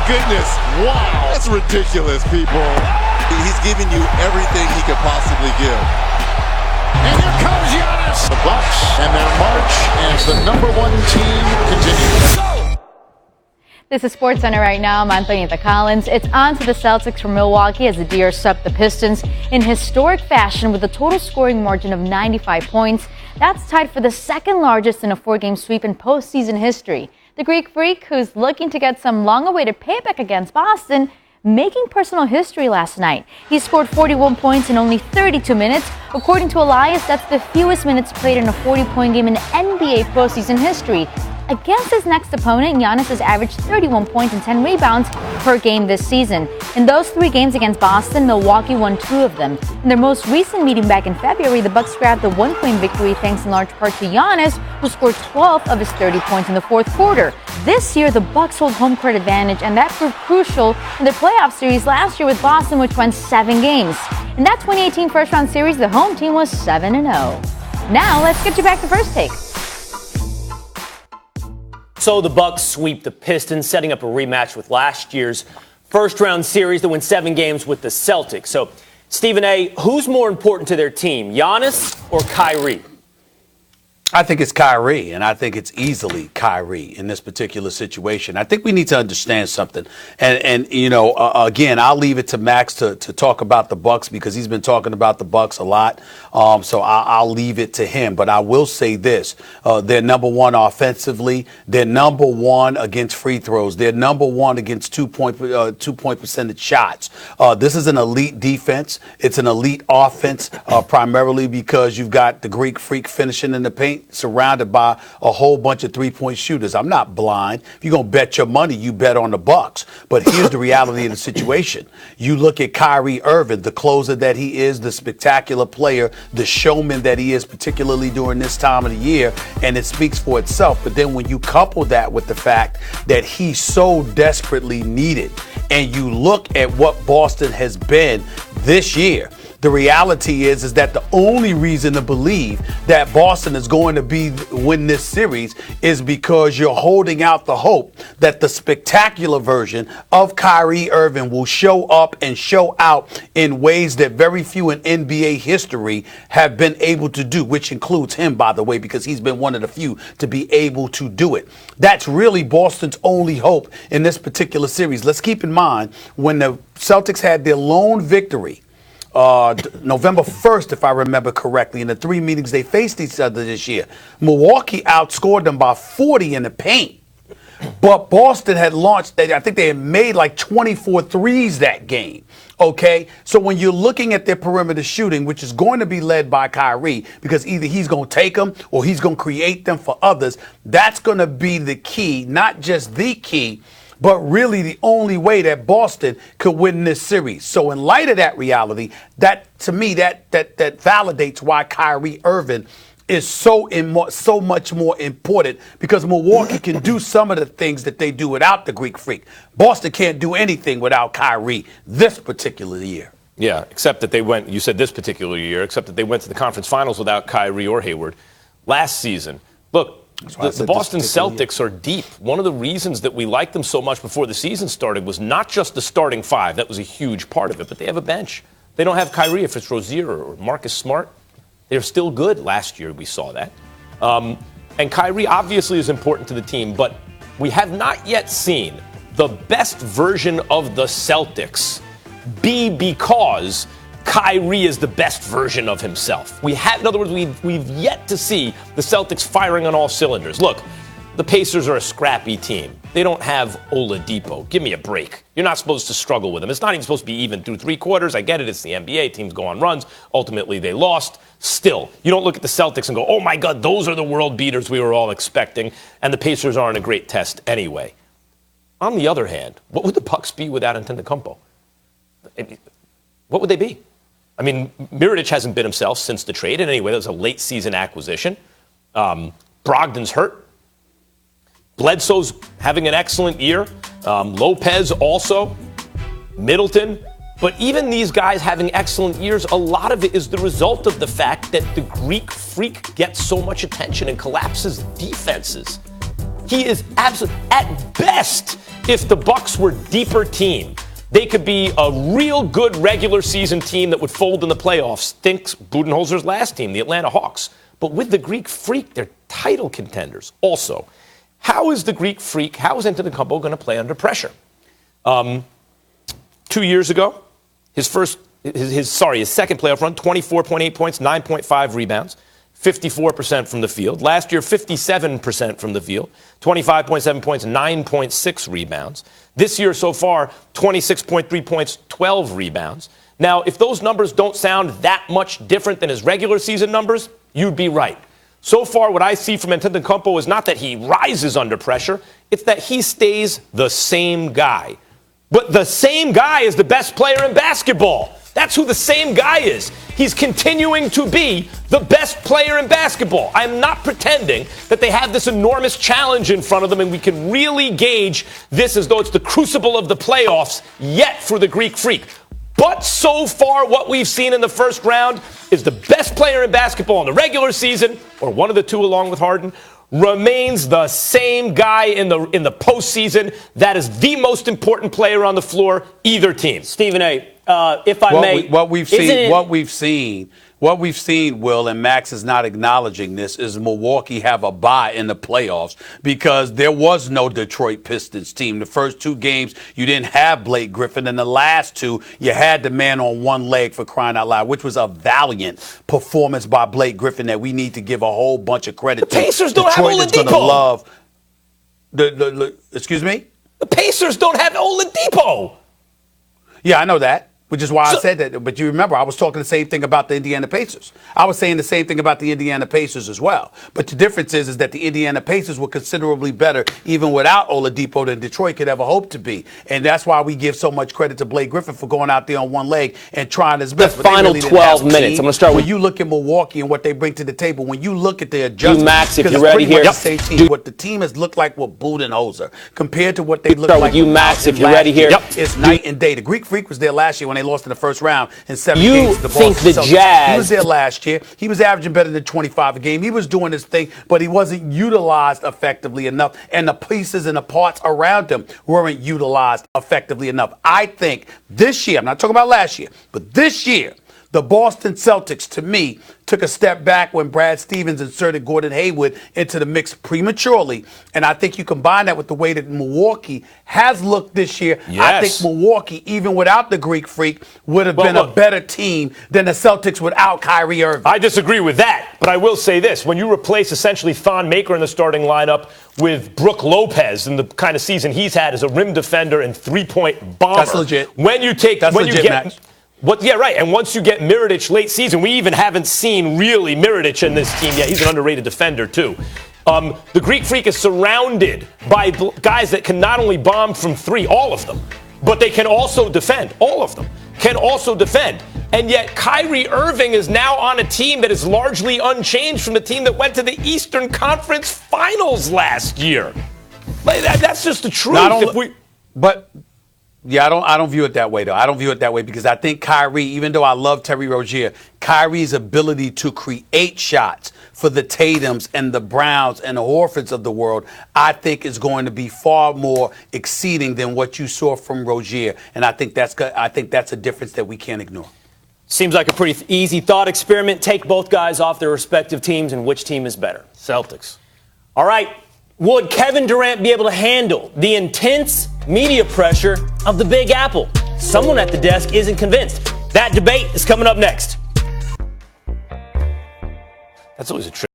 goodness. Wow. That's ridiculous, people. He's giving you everything he could possibly give. And here comes Giannis. The Bucks and their march as the #1 team continues. This is SportsCenter right now. I'm Antonieta Collins. It's on to the Celtics from Milwaukee as the Deer swept the Pistons in historic fashion with a total scoring margin of 95 points. That's tied for the second largest in a 4-game sweep in postseason history. The Greek Freak, who's looking to get some long-awaited payback against Boston, making personal history last night. He scored 41 points in only 32 minutes. According to Elias, that's the fewest minutes played in a 40-point game in NBA postseason history. Against his next opponent, Giannis has averaged 31 points and 10 rebounds per game this season. In those 3 games against Boston, Milwaukee won 2 of them. In their most recent meeting back in February, the Bucks grabbed the 1-point victory thanks in large part to Giannis, who scored 12 of his 30 points in the fourth quarter. This year, the Bucks hold home court advantage, and that proved crucial in the playoff series last year with Boston, which won 7 games. In that 2018 first-round series, the home team was 7-0. Now, let's get you back to First Take. So the Bucks sweep the Pistons, setting up a rematch with last year's first-round series to win 7 games with the Celtics. So, Stephen A., who's more important to their team, Giannis or Kyrie? I think it's Kyrie, and I think it's easily Kyrie in this particular situation. I think we need to understand something. And you know, again, I'll leave it to Max to talk about the Bucks because he's been talking about the Bucks a lot. So I'll leave it to him. But I will say this. They're #1 offensively. They're #1 against free throws. They're #1 against two-point percentage shots. This is an elite defense. It's an elite offense, primarily because you've got the Greek Freak finishing in the paint, surrounded by a whole bunch of three-point shooters. I'm not blind. If you're going to bet your money, you bet on the Bucks. But here's the reality of the situation. You look at Kyrie Irving, the closer that he is, the spectacular player, the showman that he is, particularly during this time of the year, and it speaks for itself. But then when you couple that with the fact that he's so desperately needed, and you look at what Boston has been this year, the reality is that the only reason to believe that Boston is going to win this series is because you're holding out the hope that the spectacular version of Kyrie Irving will show up and show out in ways that very few in NBA history have been able to do, which includes him, by the way, because he's been one of the few to be able to do it. That's really Boston's only hope in this particular series. Let's keep in mind when the Celtics had their lone victory November 1st, if I remember correctly, in the 3 meetings they faced each other this year, Milwaukee outscored them by 40 in the paint. But Boston had launched, I think they had made like 24 threes that game. Okay, so when you're looking at their perimeter shooting, which is going to be led by Kyrie, because either he's going to take them or he's going to create them for others, that's going to be the key, not just the key, but really the only way that Boston could win this series. So in light of that reality, that to me, that validates why Kyrie Irving is so much more important, because Milwaukee can do some of the things that they do without the Greek Freak. Boston can't do anything without Kyrie this particular year. Yeah, except that they went, you said this particular year, except that they went to the conference finals without Kyrie or Hayward last season. Look, the Boston Celtics are deep. One of the reasons that we liked them so much before the season started was not just the starting 5. That was a huge part of it, but they have a bench. They don't have Kyrie if it's Rozier or Marcus Smart. They're still good. Last year we saw that. And Kyrie obviously is important to the team, but we have not yet seen the best version of the Celtics be because Kyrie is the best version of himself. In other words, we've yet to see the Celtics firing on all cylinders. Look, the Pacers are a scrappy team. They don't have Oladipo. Give me a break. You're not supposed to struggle with them. It's not even supposed to be even through 3 quarters. I get it. It's the NBA. Teams go on runs. Ultimately, they lost. Still, you don't look at the Celtics and go, oh, my God, those are the world beaters we were all expecting. And the Pacers aren't a great test anyway. On the other hand, what would the Bucks be without Antetokounmpo? What would they be? I mean, Mirotic hasn't been himself since the trade. And anyway, that was a late-season acquisition. Brogdon's hurt. Bledsoe's having an excellent year. Lopez also. Middleton. But even these guys having excellent years, a lot of it is the result of the fact that the Greek Freak gets so much attention and collapses defenses. He is absolutely, at best, if the Bucks were a deeper team, they could be a real good regular season team that would fold in the playoffs. Thinks Budenholzer's last team, the Atlanta Hawks. But with the Greek Freak, they're title contenders. Also, how is the Greek Freak, how is Antetokounmpo going to play under pressure? 2 years ago, his second playoff run, 24.8 points, 9.5 rebounds, 54% from the field. Last year, 57% from the field, 25.7 points, 9.6 rebounds. This year so far, 26.3 points, 12 rebounds. Now, if those numbers don't sound that much different than his regular season numbers, you'd be right. So far, what I see from Antetokounmpo is not that he rises under pressure, it's that he stays the same guy. But the same guy is the best player in basketball. That's who the same guy is. He's continuing to be the best player in basketball. I'm not pretending that they have this enormous challenge in front of them and we can really gauge this as though it's the crucible of the playoffs yet for the Greek Freak. But so far, what we've seen in the first round is the best player in basketball in the regular season, or one of the two along with Harden, remains the same guy in the postseason. That is the most important player on the floor, either team. Stephen A., if I may. What we've seen, Will, and Max is not acknowledging this, is Milwaukee have a bye in the playoffs because there was no Detroit Pistons team. The first two games, you didn't have Blake Griffin. And the last two, you had the man on one leg, for crying out loud, which was a valiant performance by Blake Griffin that we need to give a whole bunch of credit to. The Pacers don't have Oladipo. Detroit is going to love. Excuse me? The Pacers don't have Oladipo. Yeah, I know that. Which is why I said that. But you remember, I was talking the same thing about the Indiana Pacers. I was saying the same thing about the Indiana Pacers as well. But the difference is that the Indiana Pacers were considerably better even without Oladipo than Detroit could ever hope to be. And that's why we give so much credit to Blake Griffin for going out there on one leg and trying his best. The final 12 minutes. I'm going to start with. When you look at Milwaukee and what they bring to the table, when you look at the adjustments. Max, if you're ready here. What the team has looked like with Budenholzer compared to what they look like. Max, if you're ready here. It's night and day. The Greek Freak was there last year when they lost in the first round in 7 you games. The think the Celtics. Jazz? He was there last year. He was averaging better than 25 a game. He was doing his thing, but he wasn't utilized effectively enough, and the pieces and the parts around him weren't utilized effectively enough. I think this year, I'm not talking about last year, but this year, the Boston Celtics, to me, took a step back when Brad Stevens inserted Gordon Hayward into the mix prematurely. And I think you combine that with the way that Milwaukee has looked this year. Yes. I think Milwaukee, even without the Greek Freak, would have been a better team than the Celtics without Kyrie Irving. I disagree with that, but I will say this. When you replace essentially Thon Maker in the starting lineup with Brook Lopez and the kind of season he's had as a rim defender and three-point bomber. That's legit. When you take, That's when legit, you get, Max. Yeah, right. And once you get Mirotic late season, we even haven't seen really Mirotic in this team yet. He's an underrated defender, too. The Greek Freak is surrounded by guys that can not only bomb from three, all of them, but they can also defend. All of them can also defend. And yet Kyrie Irving is now on a team that is largely unchanged from the team that went to the Eastern Conference Finals last year. That's just the truth. Yeah, I don't view it that way, though. I don't view it that way because I think Kyrie, even though I love Terry Rozier, Kyrie's ability to create shots for the Tatums and the Browns and the Horfords of the world, I think is going to be far more exceeding than what you saw from Rozier. And I think that's a difference that we can't ignore. Seems like a pretty easy thought experiment. Take both guys off their respective teams, and which team is better? Celtics. All right. Would Kevin Durant be able to handle the intense media pressure of the Big Apple? Someone at the desk isn't convinced. That debate is coming up next. That's always a trick.